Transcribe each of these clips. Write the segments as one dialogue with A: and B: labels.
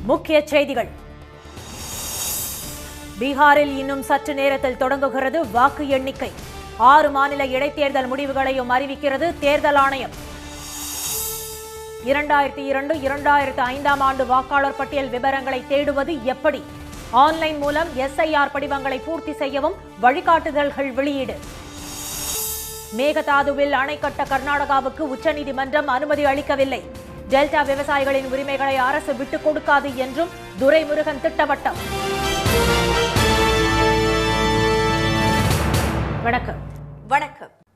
A: முக்கிய செய்திகள். பீகாரில் இன்னும் சற்று நேரத்தில் தொடங்குகிறது வாக்கு எண்ணிக்கை. 6 மாநில இடைத்தேர்தல் முடிவுகளையும் அறிவிக்கிறது தேர்தல் ஆணையம். 2002, 2005 ஆண்டு வாக்காளர் பட்டியல் விவரங்களை தேடுவது எப்படி? ஆன்லைன் மூலம் SIR படிவங்களை பூர்த்தி செய்யவும் வழிகாட்டுதல்கள் வெளியீடு. மேகதாதுவில் அணை கட்ட கர்நாடகாவுக்கு உச்சநீதிமன்றம் அனுமதி அளிக்கவில்லை. டெல்டா விவசாயிகளின் உரிமைகளை அரசு விட்டுக் கொடுக்காது என்றும் துரைமுருகன் திட்டவட்டம். வணக்கம்.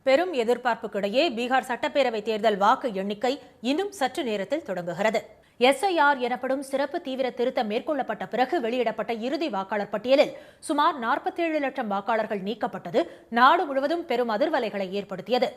A: பெரும் எதிர்பார்ப்புக்கிடையே பீகார் சட்டப்பேரவை தேர்தல் வாக்கு எண்ணிக்கை இன்னும் சற்று நேரத்தில் தொடங்குகிறது. SIR எனப்படும் சிறப்பு தீவிர திருத்தம் மேற்கொள்ளப்பட்ட பிறகு வெளியிடப்பட்ட இறுதி வாக்காளர் பட்டியலில் சுமார் 47 லட்சம் வாக்காளர்கள் நீக்கப்பட்டது நாடு முழுவதும் பெரும் அதிர்வலைகளை ஏற்படுத்தியது.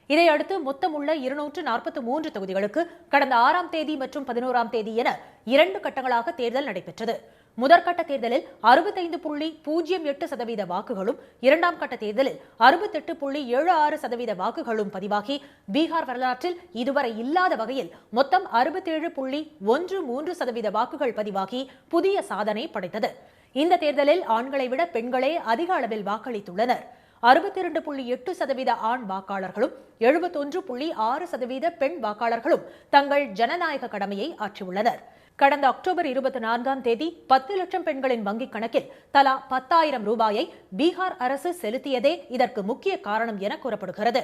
A: இதையடுத்து மொத்தமுள்ள 243 தொகுதிகளுக்கு கடந்த 6ஆம் தேதி மற்றும் 11ஆம் தேதி என 2 கட்டங்களாக தேர்தல் நடைபெற்றது. முதற்கட்ட தேர்தலில் 65.08% வாக்குகளும், இரண்டாம் கட்ட தேர்தலில் 68.76% வாக்குகளும் பதிவாகி பீகார் வரலாற்றில் இதுவரை இல்லாத வகையில் மொத்தம் 67.13% வாக்குகள் பதிவாகி புதிய சாதனை படைத்தது. இந்த தேர்தலில் ஆண்களை விட பெண்களே அதிக அளவில் வாக்களித்துள்ளனர். 62.8% ஆண் வாக்காளர்களும் 71.6% பெண் வாக்காளர்களும் தங்கள் ஜனநாயக கடமையை ஆற்றியுள்ளனர். கடந்த அக்டோபர் 24ஆம் தேதி 10 லட்சம் பெண்களின் வங்கிக் கணக்கில் தலா 10,000 ரூபாயை பீகார் அரசு செலுத்தியதே இதற்கு முக்கிய காரணம் என கூறப்படுகிறது.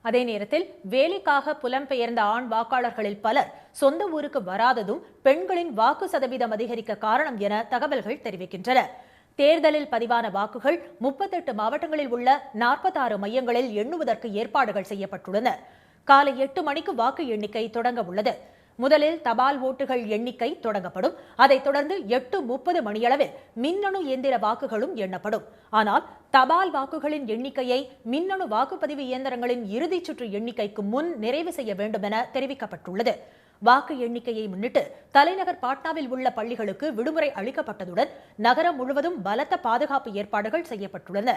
A: அதே நேரத்தில் வேலைக்காக புலம்பெயர்ந்த ஆண் வாக்காளர்களில் பலர் சொந்த ஊருக்கு வராததும் பெண்களின் வாக்கு சதவீதம் அதிகரிக்க காரணம் என தகவல்கள் தெரிவிக்கின்றன. தேர்தலில் பதிவான வாக்குகள் 38 மாவட்டங்களில் உள்ள 46 மையங்களில் எண்ணுவதற்கு ஏற்பாடுகள் செய்யப்பட்டுள்ளன. காலை 8 மணிக்கு வாக்கு எண்ணிக்கை தொடங்க உள்ளது. முதலில் தபால் ஓட்டுகள் எண்ணிக்கை தொடங்கப்படும். அதைத் தொடர்ந்து 8:30 மணியளவில் மின்னணு இயந்திர வாக்குகளும் எண்ணப்படும். ஆனால் தபால் வாக்குகளின் எண்ணிக்கையை மின்னணு வாக்குப்பதிவு இயந்திரங்களின் இறுதிச் சுற்று எண்ணிக்கைக்கு முன் நிறைவு செய்ய வேண்டும் என தெரிவிக்கப்பட்டுள்ளது. வாக்கு எண்ணிக்கையை முன்னிட்டு தலைநகர் பாட்னாவில் உள்ள பள்ளிகளுக்கு விடுமுறை அளிக்கப்பட்டதுடன் நகரம் முழுவதும் பலத்த பாதுகாப்பு ஏற்பாடுகள் செய்யப்பட்டுள்ளன.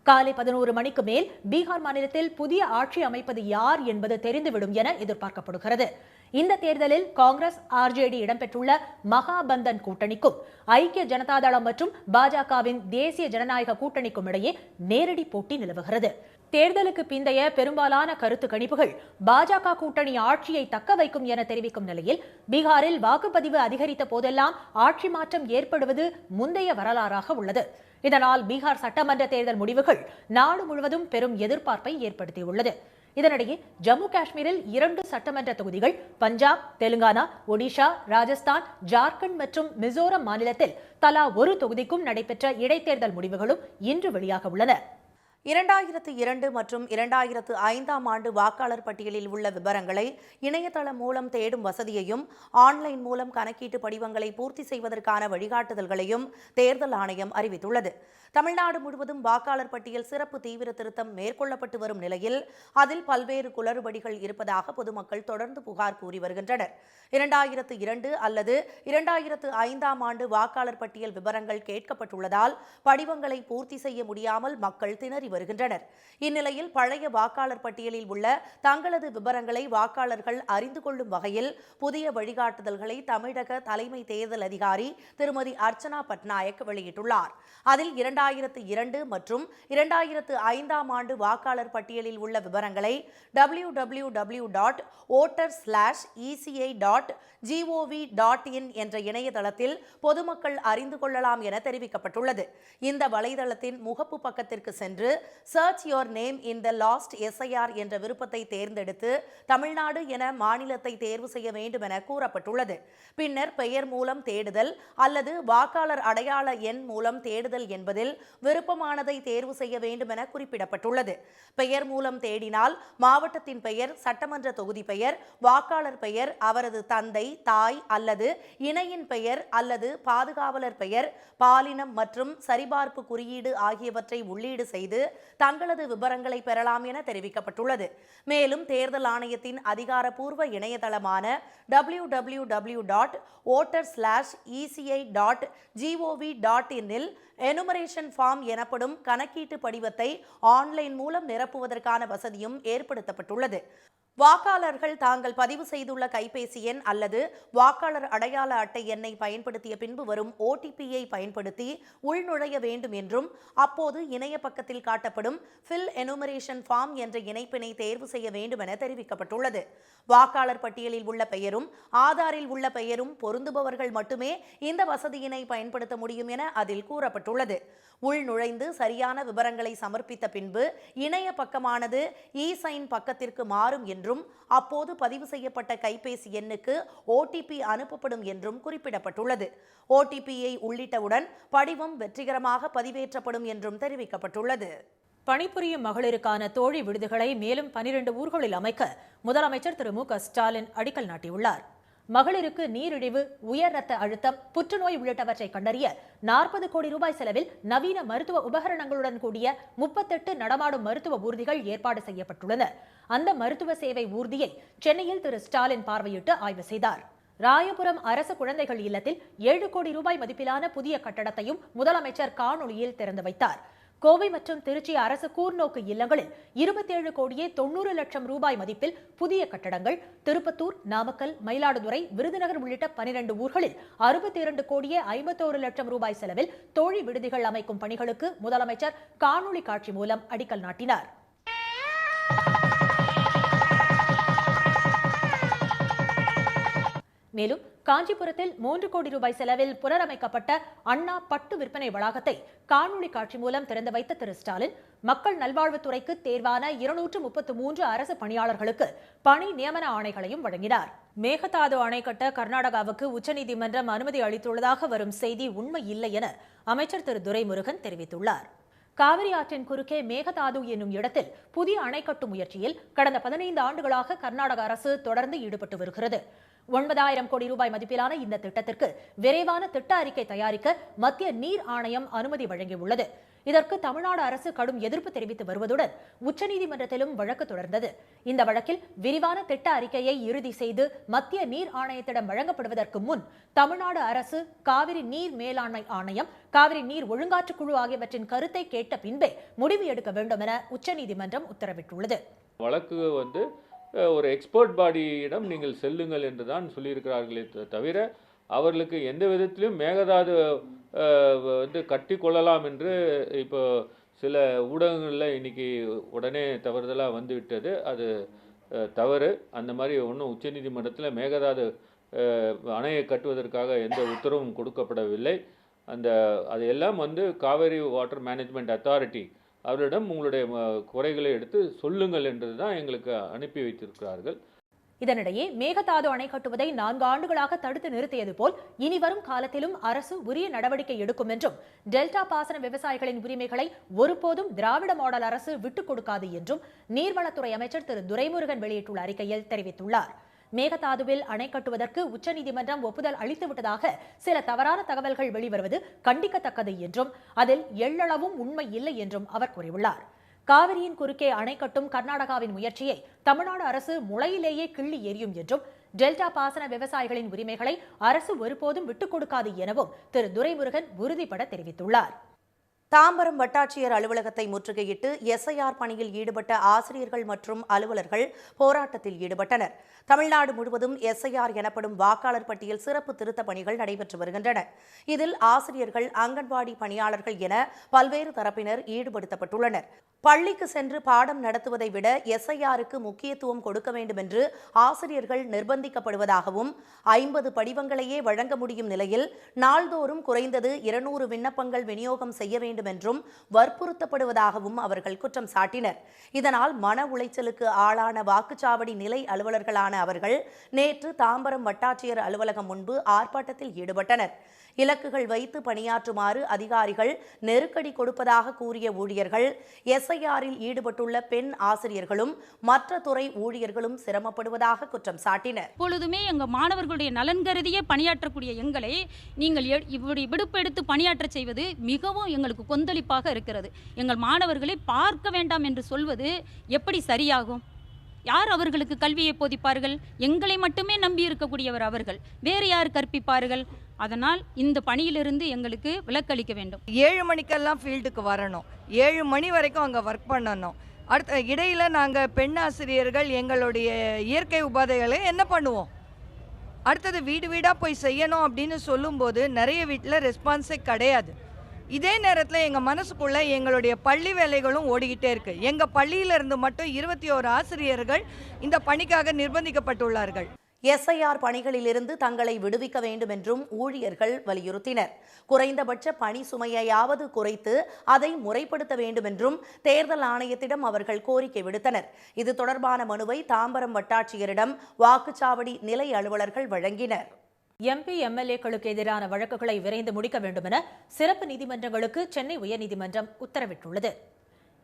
A: காலை 11 மணிக்கு மேல் பீகார் மாநிலத்தில் புதிய ஆட்சி அமைப்பது யார் என்பது தெரிந்துவிடும் என எதிர்பார்க்கப்படுகிறது. இந்த தேர்தலில் காங்கிரஸ், RJD இடம்பெற்றுள்ள மகாபந்தன் கூட்டணிக்கும் ஐக்கிய ஜனதாதளம் மற்றும் பாஜகவின் தேசிய ஜனநாயக கூட்டணிக்கும் இடையே நேரடி போட்டி நிலவுகிறது. தேர்தலுக்கு பிந்தைய பெரும்பாலான கருத்து கணிப்புகள் பாஜக கூட்டணி ஆட்சியை தக்க வைக்கும் என தெரிவிக்கும் நிலையில் பீகாரில் வாக்குப்பதிவு அதிகரித்த போதெல்லாம் ஆட்சி மாற்றம் ஏற்படுவது முந்தைய வரலாறாக உள்ளது. இதனால் பீகார் சட்டமன்ற தேர்தல் முடிவுகள் நாடு முழுவதும் பெரும் எதிர்பார்ப்பை ஏற்படுத்தியுள்ளது. இதனிடையே ஜம்மு காஷ்மீரில் 2 சட்டமன்ற தொகுதிகள், பஞ்சாப், தெலுங்கானா, ஒடிஷா, ராஜஸ்தான், ஜார்க்கண்ட் மற்றும் மிசோரம் மாநிலத்தில் தலா ஒரு தொகுதிக்கும் நடைபெற்ற இடைத்தேர்தல் முடிவுகளும் இன்று வெளியாக உள்ளன.
B: 2002 மற்றும் 2005ஆம் ஆண்டு வாக்காளர் பட்டியலில் உள்ள விவரங்களை இணையதளம் மூலம் தேடும் வசதியையும் ஆன்லைன் மூலம் கணக்கீட்டு படிவங்களை பூர்த்தி செய்வதற்கான வழிகாட்டுதல்களையும் தேர்தல் ஆணையம் அறிவித்துள்ளது. தமிழ்நாடு முழுவதும் வாக்காளர் பட்டியல் சிறப்பு தீவிர திருத்தம் மேற்கொள்ளப்பட்டு வரும் நிலையில் அதில் பல்வேறு குளறுபடிகள் இருப்பதாக பொதுமக்கள் தொடர்ந்து புகார் கூறி வருகின்றனர். 2002 அல்லது 2005ஆம் ஆண்டு வாக்காளர் பட்டியல் விவரங்கள் கேட்கப்பட்டுள்ளதால் படிவங்களை பூர்த்தி செய்ய முடியாமல் மக்கள் திணறி வருகின்றனர். இந்நிலையில் பழைய வாக்காளர் பட்டியலில் உள்ள தங்களது விவரங்களை வாக்காளர்கள் அறிந்து கொள்ளும் வகையில் புதிய வழிகாட்டுதல்களை தமிழக தலைமை தேர்தல் அதிகாரி திருமதி அர்ச்சனா பட்நாயக் வெளியிட்டுள்ளார். அதில் 2002 மற்றும் 2005ஆம் ஆண்டு வாக்காளர் பட்டியலில் உள்ள விவரங்களை www.voter/eci.gov.in என்ற இணையதளத்தில் பொதுமக்கள் அறிந்து கொள்ளலாம் என தெரிவிக்கப்பட்டுள்ளது. இந்த வலைதளத்தின் முகப்பு பக்கத்திற்கு சென்று search your name in the last SIR என்ற விருப்பத்தை தேர்ந்தெடுத்து தமிழ்நாடு என மாநிலத்தை தேர்வு செய்ய வேண்டும் என கூறப்பட்டுள்ளது. பின்னர் பெயர் மூலம் தேடுதல் அல்லது வாக்காளர் அடையாள எண் மூலம் தேடுதல் என்பதில் விருப்பமானதை தேர்வு செய்ய வேண்டும் என குறிப்பிடப்பட்டுள்ளது. பெயர் மூலம் தேடினால் மாவட்டத்தின் பெயர், சட்டமன்ற தொகுதி பெயர், வாக்காளர் பெயர், அவரது தந்தை, தாய் அல்லது இணையின் பெயர் அல்லது பாதுகாவலர் பெயர், பாலினம் மற்றும் சரிபார்ப்பு குறியீடு ஆகியவற்றை உள்ளீடு செய்து தங்களது விவரங்களை பெறலாம் என தெரிவிக்கப்பட்டுள்ளது. மேலும் தேர்தல் ஆணையத்தின் அதிகாரப்பூர்வ இணையதளமான www.voter/eci.gov.in இல் எனுமரேஷன் ஃபார்ம் எனப்படும் கணக்கீட்டு படிவத்தை ஆன்லைன் மூலம் நிரப்புவதற்கான வசதியும் ஏற்படுத்தப்பட்டுள்ளது. வாக்காளர்கள் தாங்கள் பதிவு செய்துள்ள கைபேசி எண் அல்லது வாக்காளர் அடையாள அட்டை எண்ணை பயன்படுத்திய பின்பு வரும் ஓடிபியை பயன்படுத்தி உள்நுழைய வேண்டும் என்றும் அப்போது இணைய பக்கத்தில் காட்டப்படும் ஃபில் எனுமரேஷன் ஃபார்ம் என்ற இணைப்பினை தேர்வு செய்ய வேண்டும் என தெரிவிக்கப்பட்டுள்ளது. வாக்காளர் பட்டியலில் உள்ள பெயரும் ஆதாரில் உள்ள பெயரும் பொருந்துபவர்கள் மட்டுமே இந்த வசதியினை பயன்படுத்த முடியும் என அதில் கூறப்பட்டுள்ளது. உள்நுழைந்து சரியான விவரங்களை சமர்ப்பித்த பின்பு இணைய பக்கமானது இ-சைன் பக்கத்திற்கு மாறும் என்றும் அப்போது பதிவு செய்யப்பட்ட கைபேசி எண்ணுக்கு ஓடிபி அனுப்பப்படும் என்றும் குறிப்பிடப்பட்டுள்ளது. ஓடிபியை உள்ளிட்டவுடன் படிவம் வெற்றிகரமாக பதிவேற்றப்படும் என்றும் தெரிவிக்கப்பட்டுள்ளது.
A: பணிபுரியும் மகளிருக்கான தோழி விடுதிகளை மேலும் 12 ஊர்களில் அமைக்க முதலமைச்சர் திரு மு க ஸ்டாலின் அடிக்கல் நாட்டியுள்ளார். மகளிருக்கு நீரிழிவு, உயர் ரத்த அழுத்தம், புற்றுநோய் உள்ளிட்டவற்றை கண்டறிய 40 கோடி ரூபாய் செலவில் நவீன மருத்துவ உபகரணங்களுடன் கூடிய 38 நடமாடும் மருத்துவ ஊர்திகள் ஏற்பாடு செய்யப்பட்டுள்ளன. அந்த மருத்துவ சேவை ஊர்தியை சென்னையில் திரு ஸ்டாலின் பார்வையிட்டு ஆய்வு செய்தார். ராயபுரம் அரசு குழந்தைகள் இல்லத்தில் 7 கோடி ரூபாய் மதிப்பிலான புதிய கட்டடத்தையும் முதலமைச்சர் காணொலியில் திறந்து வைத்தார். கோவை மற்றும் திருச்சி அரசு கூர்நோக்கு இல்லங்களில் 27 கோடியே 90 லட்சம் ரூபாய் மதிப்பில் புதிய கட்டடங்கள், திருப்பத்தூர், நாமக்கல், மயிலாடுதுறை, விருதுநகர் உள்ளிட்ட 12 ஊர்களில் 62 கோடியே 51 லட்சம் ரூபாய் செலவில் தோழி விடுதிகள் அமைக்கும் பணிகளுக்கு முதலமைச்சர் காணொலி காட்சி மூலம் அடிக்கல் நாட்டினார். மேலும் காஞ்சிபுரத்தில் 3 கோடி ரூபாய் செலவில் புனரமைக்கப்பட்ட அண்ணா பட்டு விற்பனை வளாகத்தை காணொலி காட்சி மூலம் திறந்து வைத்த திரு ஸ்டாலின் மக்கள் நல்வாழ்வுத்துறைக்கு தேர்வான 233 அரசு பணியாளர்களுக்கு பணி நியமன ஆணைகளையும் வழங்கினார். மேகதாது அணை கட்ட கர்நாடகாவுக்கு உச்சநீதிமன்றம் அனுமதி அளித்துள்ளதாக வரும் செய்தி உண்மை இல்லை என அமைச்சர் திரு துரைமுருகன் தெரிவித்துள்ளார். காவிரி ஆற்றின் குறுக்கே மேகதாது என்னும் இடத்தில் புதிய அணை கட்டும் முயற்சியில் கடந்த 15 ஆண்டுகளாக கர்நாடக அரசு தொடர்ந்து ஈடுபட்டு வருகிறது. 9,000 கோடி ரூபாய் மதிப்பிலான இந்த திட்டத்திற்கு விரைவான திட்ட அறிக்கை தயாரிக்க மத்திய நீர் ஆணையம் அனுமதி வழங்கியுள்ளது. இதற்கு தமிழ்நாடு அரசு கடும் எதிர்ப்பு தெரிவித்து வருவதுடன் உச்சநீதிமன்றத்திலும் வழக்கு தொடர்ந்தது. இந்த வழக்கில் விரிவான திட்ட அறிக்கையை இறுதி செய்து மத்திய நீர் ஆணையத்திடம் வழங்கப்படுவதற்கு முன் தமிழ்நாடு அரசு காவிரி நீர் மேலாண்மை ஆணையம், காவிரி நீர் ஒழுங்காற்று குழு ஆகியவற்றின் கருத்தை கேட்ட பின்பே முடிவு எடுக்க வேண்டும் என உச்சநீதிமன்றம் உத்தரவிட்டுள்ளது.
C: வழக்கு ஒரு எக்ஸ்பர்ட் பாடியிடம் நீங்கள் செல்லுங்கள் என்று தான் சொல்லியிருக்கிறார்களே தவிர அவர்களுக்கு எந்த விதத்திலும் மேகதாது கட்டி கொள்ளலாம் என்று இப்போ சில ஊடகங்களில் இன்னைக்கு உடனே தவறுதலாக வந்துவிட்டது. அது தவறு. அந்த மாதிரி ஒன்றும் உச்சநீதிமன்றத்தில் மேகதாது அணையை கட்டுவதற்காக எந்த உத்தரவும் கொடுக்கப்படவில்லை. அதையெல்லாம் காவேரி வாட்டர் மேனேஜ்மெண்ட் அத்தாரிட்டி அவரிடம் உங்களுடைய குறைகளை எடுத்து சொல்லுங்கள் என்றுதான் எங்களுக்கு அனுப்பி வைத்திருக்கிறார்கள்.
A: இதனிடையே மேகதாது அணை கட்டுவதை 4 ஆண்டுகளாக தடுத்து நிறுத்தியது போல் இனி வரும் காலத்திலும் அரசு உரிய நடவடிக்கை எடுக்கும் என்றும், டெல்டா பாசன விவசாயிகளின் உரிமைகளை ஒருபோதும் திராவிட மாடல் அரசு விட்டுக் கொடுக்காது என்றும் நீர்வளத்துறை அமைச்சர் திரு துரைமுருகன் வெளியிட்டுள்ள அறிக்கையில் தெரிவித்துள்ளார். மேகதாதுவில் அணை கட்டுவதற்கு உச்சநீதிமன்றம் ஒப்புதல் அளித்துவிட்டதாக சில தவறான தகவல்கள் வெளிவருவது கண்டிக்கத்தக்கது என்றும் அதில் எள்ளளவும் உண்மை இல்லை என்றும் அவர் கூறியுள்ளார். காவிரியின் குறுக்கே அணை கட்டும் கர்நாடகாவின் முயற்சியை தமிழ்நாடு அரசு முளையிலேயே கிள்ளி எறியும் என்றும், டெல்டா பாசன விவசாயிகளின் உரிமைகளை அரசு ஒருபோதும் விட்டுக் கொடுக்காது எனவும் திரு துரைமுருகன் உறுதிபட தெரிவித்துள்ளார்.
B: தாம்பரம் வட்டாட்சியர் அலுவலகத்தை முற்றுகையிட்டு எஸ்ஐஆர் பணியில் ஈடுபட்ட ஆசிரியர்கள் மற்றும் அலுவலர்கள் போராட்டத்தில் ஈடுபட்டனர். தமிழ்நாடு முழுவதும் எஸ்ஐஆர் எனப்படும் வாக்காளர் பட்டியல் சிறப்பு திருத்த பணிகள் நடைபெற்று வருகின்றன. இதில் ஆசிரியர்கள், அங்கன்வாடி பணியாளர்கள் என பல்வேறு தரப்பினர் ஈடுபடுத்தப்பட்டுள்ளனர். பள்ளிக்கு சென்று பாடம் நடத்துவதை விட எஸ்ஐஆருக்கு முக்கியத்துவம் கொடுக்க வேண்டும் என்று ஆசிரியர்கள் நிர்பந்திக்கப்படுவதாகவும், 50 படிவங்களையே வழங்க முடியும் நிலையில் நாள்தோறும் குறைந்தது 200 விண்ணப்பங்கள் விநியோகம் செய்ய வேண்டும் என்றும் வற்புறுத்தப்படுவதாகவும் அவர்கள் குற்றம் சாட்டினர். இதனால் மன உளைச்சலுக்கு ஆளான வாக்குச்சாவடி நிலை அலுவலர்களான அவர்கள் நேற்று தாம்பரம் வட்டாட்சியர் அலுவலகம் முன்பு ஆர்ப்பாட்டத்தில் ஈடுபட்டனர். இலக்குகள் வைத்து பணியாற்றுமாறு அதிகாரிகள் நெருக்கடி கொடுப்பதாக கூறிய ஊழியர்கள், எஸ்ஐஆரில் ஈடுபட்டுள்ள பெண் ஆசிரியர்களும் மற்ற துறை ஊழியர்களும் சிரமப்படுவதாக குற்றம் சாட்டினர்.
D: எப்பொழுதுமே எங்கள் மாணவர்களுடைய நலன் கருதியே பணியாற்றக்கூடிய எங்களை நீங்கள் இப்படி விடுப்பு எடுத்து பணியாற்ற செய்வது மிகவும் எங்களுக்கு கொந்தளிப்பாக இருக்கிறது. எங்கள் மாணவர்களை பார்க்க வேண்டாம் என்று சொல்வது எப்படி சரியாகும்? யார் அவர்களுக்கு கல்வியை போதிப்பார்கள்? எங்களை மட்டுமே நம்பி இருக்கக்கூடியவர் அவர்கள். வேறு யார் கற்பிப்பார்கள்? அதனால் இந்த பணியிலிருந்து எங்களுக்கு விலக்களிக்க வேண்டும்.
E: 7 மணிக்கெல்லாம் ஃபீல்டுக்கு வரணும், 7 மணி வரைக்கும் அங்கே ஒர்க் பண்ணணும். அடுத்த இடையில் நாங்கள் பெண் ஆசிரியர்கள் எங்களுடைய இயற்கை உபாதைகளை என்ன பண்ணுவோம்? அடுத்தது வீடு வீடாக போய் செய்யணும் அப்படின்னு சொல்லும்போது நிறைய வீட்டில் ரெஸ்பான்ஸே கிடையாது. இதே நேரத்தில் எங்கள் மனசுக்குள்ளே எங்களுடைய பள்ளி வேலைகளும் ஓடிக்கிட்டே இருக்குது. எங்கள் பள்ளியிலிருந்து மட்டும் 21 ஆசிரியர்கள் இந்த பணிக்காக நிர்பந்திக்கப்பட்டுள்ளார்கள்.
B: எஸ்ஐஆர் பணிகளிலிருந்து தங்களை விடுவிக்க வேண்டும் என்றும் ஊழியர்கள் வலியுறுத்தினர். குறைந்தபட்ச பணி சுமையையாவது குறைத்து அதை முறைப்படுத்த வேண்டும் என்றும் தேர்தல் ஆணையத்திடம் அவர்கள் கோரிக்கை விடுத்தனர். இது தொடர்பான மனுவை தாம்பரம் வட்டாட்சியரிடம் வாக்குச்சாவடி நிலை அலுவலர்கள் வழங்கினர்.
A: எம்பி எம்எல்ஏக்களுக்கு எதிரான வழக்குகளை விரைந்து முடிக்க வேண்டும் என சிறப்பு நீதிமன்றங்களுக்கு சென்னை உயர்நீதிமன்றம் உத்தரவிட்டுள்ளது.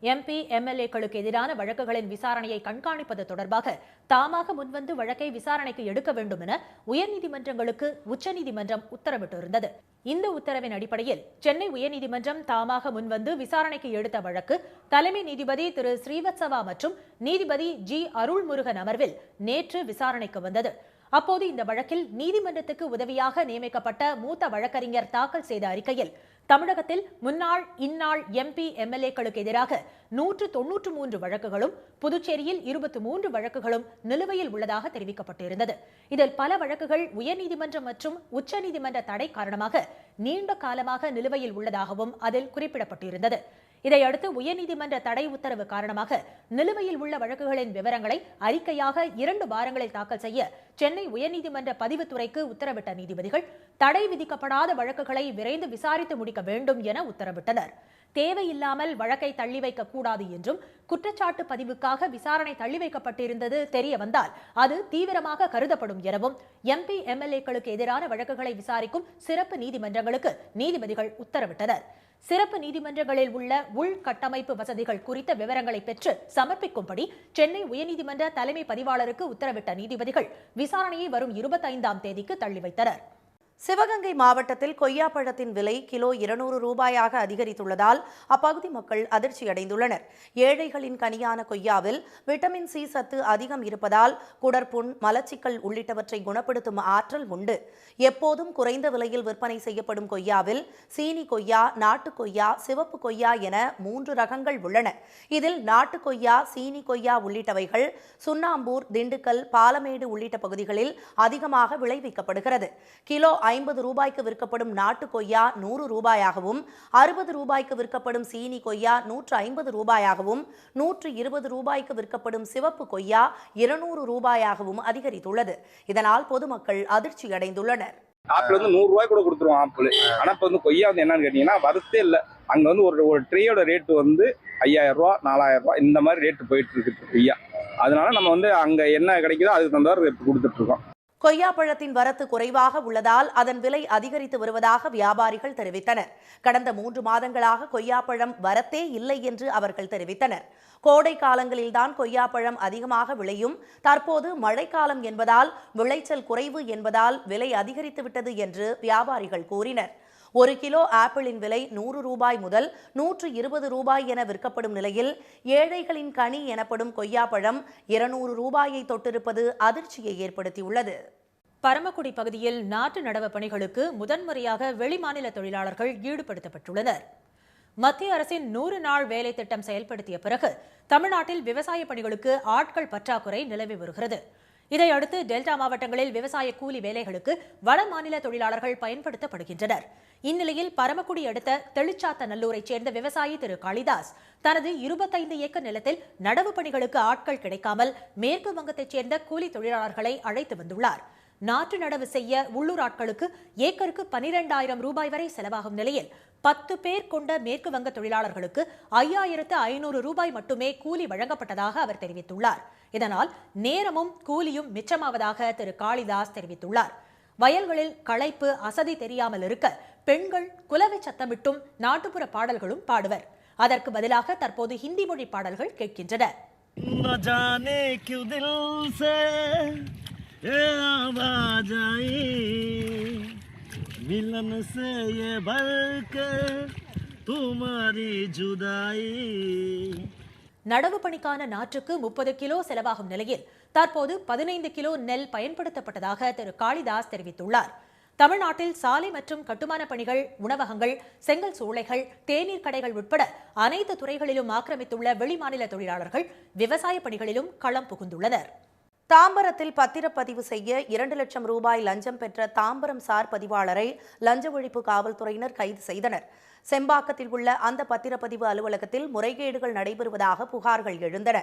A: எம்பி எம்எல்ஏக்களுக்கு எதிரான வழக்குகளின் விசாரணையை கண்காணிப்பது தொடர்பாக தாமாக முன்வந்து வழக்கை விசாரணைக்கு எடுக்க வேண்டும் என உயர்நீதிமன்றங்களுக்கு உச்சநீதிமன்றம் உத்தரவிட்டிருந்தது. இந்த உத்தரவின் அடிப்படையில் சென்னை உயர்நீதிமன்றம் தாமாக முன்வந்து விசாரணைக்கு எடுத்த வழக்கு தலைமை நீதிபதி திரு ஸ்ரீவத்சவா மற்றும் நீதிபதி ஜி அருள்முருகன் அமர்வில் நேற்று விசாரணைக்கு வந்தது. அப்போது இந்த வழக்கில் நீதிமன்றத்துக்கு உதவியாக நியமிக்கப்பட்ட மூத்த வழக்கறிஞர் தாக்கல் செய்த அறிக்கையில் தமிழகத்தில் முன்னாள் இந்நாள் எம்பி எம்எல்ஏக்களுக்கு எதிராக 193 வழக்குகளும் புதுச்சேரியில் 23 வழக்குகளும் நிலுவையில் உள்ளதாக தெரிவிக்கப்பட்டிருந்தது. இதில் பல வழக்குகள் உயர்நீதிமன்றம் மற்றும் உச்சநீதிமன்ற தடை காரணமாக நீண்ட காலமாக நிலுவையில் உள்ளதாகவும் அதில் குறிப்பிடப்பட்டிருந்தது. இதையடுத்து உயர்நீதிமன்ற தடை உத்தரவு காரணமாக நிலுவையில் உள்ள வழக்குகளின் விவரங்களை அறிக்கையாக 2 வாரங்களில் தாக்கல் செய்ய சென்னை உயர்நீதிமன்ற பதிவுத்துறைக்கு உத்தரவிட்ட நீதிபதிகள் தடை விதிக்கப்படாத வழக்குகளை விரைந்து விசாரித்து முடிக்க வேண்டும் என உத்தரவிட்டனர். தேவையில்லாமல் வழக்கை தள்ளி வைக்க கூடாது என்றும் குற்றச்சாட்டு பதிவுக்காக விசாரணை தள்ளி வைக்கப்பட்டிருந்தது தெரிய வந்தால் அது தீவிரமாக கருதப்படும் எனவும் எம்பி எம்எல்ஏக்களுக்கு எதிரான வழக்குகளை விசாரிக்கும் சிறப்பு நீதிமன்றங்களுக்கு நீதிபதிகள் உத்தரவிட்டனர். சிறப்பு நீதிமன்றங்களில் உள்ள உள்கட்டமைப்பு வசதிகள் குறித்த விவரங்களை பெற்று சமர்ப்பிக்கும்படி சென்னை உயர்நீதிமன்ற தலைமை பதிவாளருக்கு உத்தரவிட்ட நீதிபதிகள் விசாரணையை வரும் 25ஆம் தேதிக்கு தள்ளி வைத்தனர்.
B: சிவகங்கை மாவட்டத்தில் கொய்யாப்பழத்தின் விலை கிலோ 200 ரூபாயாக அதிகரித்துள்ளதால் அப்பகுதி மக்கள் அதிர்ச்சியடைந்துள்ளனர். ஏழைகளின் கனியான கொய்யாவில் விட்டமின் சி சத்து அதிகம் இருப்பதால் குடற்புண், மலச்சிக்கல் உள்ளிட்டவற்றை குணப்படுத்தும் ஆற்றல் உண்டு. எப்போதும் குறைந்த விலையில் விற்பனை செய்யப்படும் கொய்யாவில் சீனி கொய்யா, நாட்டு கொய்யா, சிவப்பு கொய்யா என 3 ரகங்கள் உள்ளன. இதில் நாட்டு கொய்யா, சீனி கொய்யா உள்ளிட்டவைகள் சுண்ணாம்பூர், திண்டுக்கல், பாலமேடு உள்ளிட்ட பகுதிகளில் அதிகமாக விளைவிக்கப்படுகிறது. கிலோ 50 ரூபாய்க்கு விற்கப்படும் நாட்டு கொய்யா 100 ரூபாயாகவும், 60 ரூபாய்க்கு விற்கப்படும் சீனி கொய்யா 150 ரூபாயாகவும், 120 ரூபாய்க்கு விற்கப்படும் சிவப்பு கொய்யா 200 ரூபாயாகவும் அதிகரித்துள்ளது. இதனால் பொதுமக்கள் அதிர்ச்சி அடைந்துள்ளனர்.
F: ஆப்பிள் 100 ரூபாய் கூட கொடுத்துருவோம் ஆப்பிள். ஆனா இப்ப கொய்யா என்னன்னு கேட்டீங்கன்னா வரத்தே இல்லை. அங்க ஒரு ட்ரேயோட ரேட்டு 5000 ரூபா, 4000 ரூபா இந்த மாதிரி ரேட்டு போயிட்டு இருக்கு கொய்யா. அதனால நம்ம அங்க என்ன கிடைக்குதோ அதுக்கு தகுந்த கொடுத்துட்டு இருக்கோம்.
B: கொய்யாப்பழத்தின் வரத்து குறைவாக உள்ளதால் அதன் விலை அதிகரித்து வருவதாக வியாபாரிகள் தெரிவித்தனர். கடந்த 3 மாதங்களாக கொய்யாப்பழம் வரத்தே இல்லை என்று அவர்கள் தெரிவித்தனர். கோடை காலங்களில்தான் கொய்யாப்பழம் அதிகமாக விளையும். தற்போது மழைக்காலம் என்பதால் விளைச்சல் குறைவு என்பதால் விலை அதிகரித்துவிட்டது என்று வியாபாரிகள் கூறினர். 1 கிலோ ஆப்பிளின் விலை 100 ரூபாய் முதல் 120 ரூபாய் என விற்கப்படும் நிலையில் ஏழைகளின் கனி எனப்படும் கொய்யாப்பழம் 200 ரூபாயை தொட்டிருப்பது அதிர்ச்சியை ஏற்படுத்தியுள்ளது.
A: பரமக்குடி பகுதியில் நாட்டு நடவு பணிகளுக்கு முதன்முறையாக வெளிமாநில தொழிலாளர்கள் ஈடுபடுத்தப்பட்டுள்ளனர். மத்திய அரசின் 100 நாள் வேலை திட்டம் செயல்படுத்திய பிறகு தமிழ்நாட்டில் விவசாய பணிகளுக்கு ஆட்கள் பற்றாக்குறை நிலவி வருகிறது. இதையடுத்து டெல்டா மாவட்டங்களில் விவசாய கூலி வேலைகளுக்கு வட மாநில தொழிலாளர்கள் பயன்படுத்தப்படுகின்றனர். இந்நிலையில் பரமக்குடி அடுத்த தெளிச்சாத்தநல்லூரைச் சேர்ந்த விவசாயி திரு காளிதாஸ் தனது 25 ஏக்கர் நிலத்தில் நடவு பணிகளுக்கு ஆட்கள் கிடைக்காமல் மேற்கு வங்கத்தைச் சேர்ந்த கூலி தொழிலாளர்களை அழைத்து வந்துள்ளார். நாற்று நடவு செய்ய உள்ளூர் ஆட்களுக்கு ஏக்கருக்கு 12,000 ரூபாய் வரை செலவாகும் நிலையில் 10 பேர் கொண்ட மேற்கு வங்க தொழிலாளர்களுக்கு 5,500 ரூபாய் மட்டுமே கூலி வழங்கப்பட்டதாக அவர் தெரிவித்துள்ளார். இதனால் நேரமும் கூலியும் மிச்சமாவதாக திரு காளிதாஸ் தெரிவித்துள்ளார். வயல்களில் களைப்பு, அசதி தெரியாமல் இருக்க பெண்கள் குலவை சத்தமிட்டும் நாட்டுப்புற பாடல்களும் பாடுவர். அதற்கு பதிலாக தற்போது ஹிந்தி மொழி பாடல்கள் கேட்கின்றன. मिलन से ये भरकर तुम्हारी जुदाई. நடவு பணிக்கான நாற்றுக்கு 30 கிலோ செலவாகும் நிலையில் தற்போது 15 கிலோ நெல் பயன்படுத்தப்பட்டதாக திரு காளிதாஸ் தெரிவித்துள்ளார். தமிழ்நாட்டில் சாலை மற்றும் கட்டுமான பணிகள், உணவகங்கள், செங்கல் சூளைகள், தேநீர் கடைகள் உட்பட அனைத்து துறைகளிலும் ஆக்கிரமித்துள்ள வெளிமாநில தொழிலாளர்கள் விவசாய பணிகளிலும் களம் புகுந்துள்ளனர்.
B: தாம்பரத்தில் பத்திரப்பதிவு செய்ய 2 லட்சம் ரூபாய் லஞ்சம் பெற்ற தாம்பரம் சார் பதிவாளரை லஞ்ச ஒழிப்பு காவல்துறையினர் கைது செய்தனர். செம்பாக்கத்தில் உள்ள அந்த பத்திரப்பதிவு அலுவலகத்தில் முறைகேடுகள் நடைபெறுவதாக புகார்கள் எழுந்தன.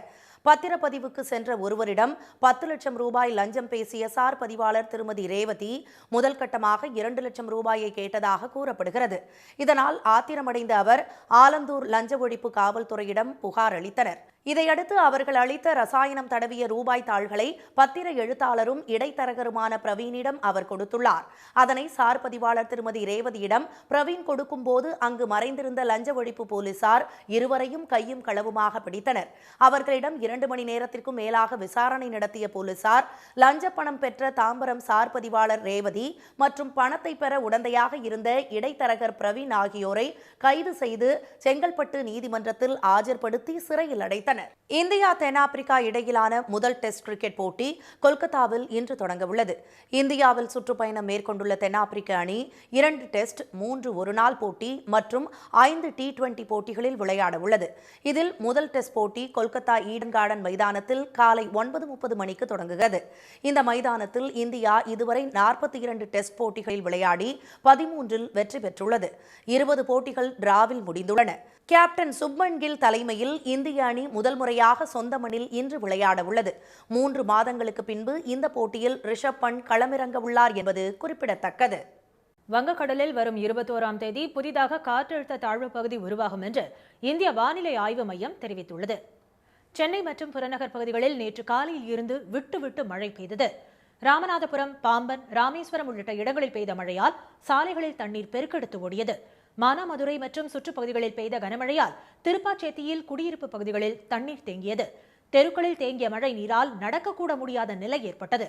B: பத்திரப்பதிவுக்கு சென்ற ஒருவரிடம் 10 லட்சம் ரூபாய் லஞ்சம் பேசிய சார் பதிவாளர் திருமதி ரேவதி முதல் கட்டமாக 2 லட்சம் ரூபாயை கேட்டதாக கூறப்படுகிறது. இதனால் ஆத்திரமடைந்த அவர் ஆலந்தூர் லஞ்ச ஒழிப்பு காவல்துறையிடம் புகார் அளித்தனர். இதையடுத்து அவர்கள் அளித்த ரசாயனம் தடவிய ரூபாய் தாள்களை பத்திர எழுத்தாளரும் இடைத்தரகருமான பிரவீனிடம் அவர் கொடுத்துள்ளார். அதனை சார் பதிவாளர் திருமதி ரேவதியிடம் பிரவீன் கொடுக்கும் போது அங்கு மறைந்திருந்த லஞ்ச ஒழிப்பு போலீசார் இருவரையும் கையும் களவுமாக பிடித்தனர். அவர்களிடம் 2 மணி நேரத்திற்கும் மேலாக விசாரணை நடத்திய போலீசார் லஞ்ச பணம் பெற்ற தாம்பரம் சார் பதிவாளர் ரேவதி மற்றும் பணத்தை பெற உடந்தையாக இருந்த இடைத்தரகர் பிரவீன் ஆகியோரை கைது செய்து செங்கல்பட்டு நீதிமன்றத்தில் ஆஜர்படுத்தி சிறையில் அடைத்தனர். இந்தியா தென்னாப்பிரிக்கா இடையிலான முதல் டெஸ்ட் கிரிக்கெட் போட்டி கொல்கத்தாவில் இன்று தொடங்க உள்ளது. இந்தியாவில் சுற்றுப்பயணம் மேற்கொண்டுள்ள தென்னாப்பிரிக்க அணி 2 டெஸ்ட், 3 ஒருநாள் போட்டி மற்றும் 5 T20 போட்டிகளில் விளையாட உள்ளது. இதில் முதல் டெஸ்ட் போட்டி கொல்கத்தா ஈடன் கார்டன் மைதானத்தில் காலை 9:30 மணிக்கு தொடங்குகிறது. இந்த மைதானத்தில் இந்தியா இதுவரை 42 டெஸ்ட் போட்டிகளில் விளையாடி 13இல் வெற்றி பெற்றுள்ளது. 20 போட்டிகள் டிராவில் முடிந்துள்ளன. கேப்டன் சுப்மன் கில் தலைமையில் இந்திய அணி முதல் முறையாக சொந்த மண்ணில் இன்று விளையாட உள்ளது. 3 மாதங்களுக்கு பின்பு இந்த போட்டியில் ரிஷப் பண்ட் களமிறங்க உள்ளார் என்பது குறிப்பிடத்தக்கது.
A: வங்கக்கடலில் வரும் 21ஆம் தேதி புதிதாக காற்றழுத்த தாழ்வு பகுதி உருவாகும் என்று இந்திய வானிலை ஆய்வு மையம் தெரிவித்துள்ளது. சென்னை மற்றும் புறநகர் பகுதிகளில் நேற்று காலையில் இருந்து விட்டு விட்டு மழை பெய்தது. ராமநாதபுரம், பாம்பன், ராமேஸ்வரம் உள்ளிட்ட இடங்களில் பெய்த மழையால் சாலைகளில் தண்ணீர் பெருக்கெடுத்து ஓடியது. மானாமதுரை மற்றும் சுற்றுப்பகுதிகளில் பெய்த கனமழையால் திருப்பாச்சேத்தியில் குடியிருப்பு பகுதிகளில் தண்ணீர் தேங்கியது. தெருக்களில் தேங்கிய மழை நீரால் நடக்கக்கூட முடியாத நிலை ஏற்பட்டது.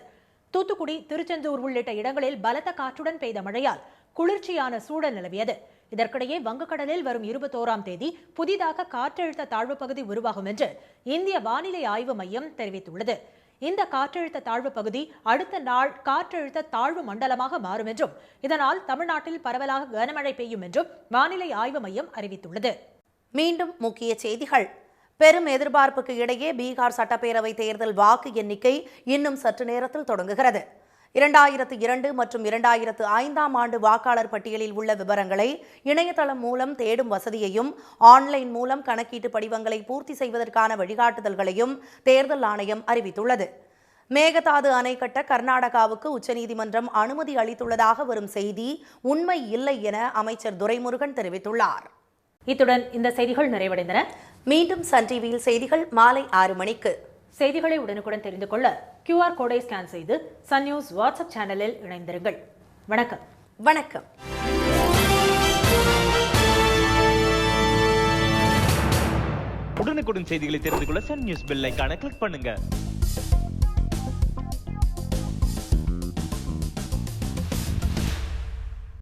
A: தூத்துக்குடி, திருச்செந்தூர் உள்ளிட்ட இடங்களில் பலத்த காற்றுடன் பெய்த மழையால் குளிர்ச்சியான சூழல் நிலவியது. இதற்கிடையே வங்கக்கடலில் வரும் 21ஆம் தேதி புதிதாக காற்றழுத்த தாழ்வு பகுதி உருவாகும் என்று இந்திய வானிலை ஆய்வு மையம் தெரிவித்துள்ளது. இந்த காற்றழுத்த தாழ்வு பகுதி அடுத்த நாள் காற்றழுத்த தாழ்வு மண்டலமாக மாறும் என்றும் இதனால் தமிழ்நாட்டில் பரவலாக கனமழை பெய்யும் என்றும் வானிலை ஆய்வு மையம் அறிவித்துள்ளது.
B: மீண்டும் முக்கிய செய்திகள். பெரும் எதிர்பார்ப்புக்கு இடையே பீகார் சட்டப்பேரவை தேர்தல் வாக்கு எண்ணிக்கை இன்னும் சற்று நேரத்தில் தொடங்குகிறது. 2002 மற்றும் 2005ஆம் ஆண்டு வாக்காளர் பட்டியலில் உள்ள விவரங்களை இணையதளம் மூலம் தேடும் வசதியையும் ஆன்லைன் மூலம் கணக்கீட்டு படிவங்களை பூர்த்தி செய்வதற்கான வழிகாட்டுதல்களையும் தேர்தல் ஆணையம் அறிவித்துள்ளது. மேகதாது அணை கட்ட கர்நாடகாவுக்கு உச்சநீதிமன்றம் அனுமதி அளித்துள்ளதாக வரும் செய்தி உண்மை இல்லை என அமைச்சர் துரைமுருகன் தெரிவித்துள்ளார்.
A: இத்துடன் இந்த செய்திகள் நிறைவடைந்தன.
B: மீண்டும் சன் டிவியில் செய்திகள் மாலை 6 மணிக்கு.
A: செய்திகளை உடனுக்குடன் தெரிந்து கொள்ள QR கோடை ஸ்கேன் செய்து சன் நியூஸ் வாட்ஸ்அப் சேனலில் இணைந்திருங்கள். வணக்கம்.
B: வணக்கம்.
G: உடனுக்குடன் செய்திகளை தெரிந்து கொள்ள சன் நியூஸ் பெல் ஐகானை கிளிக் பண்ணுங்க.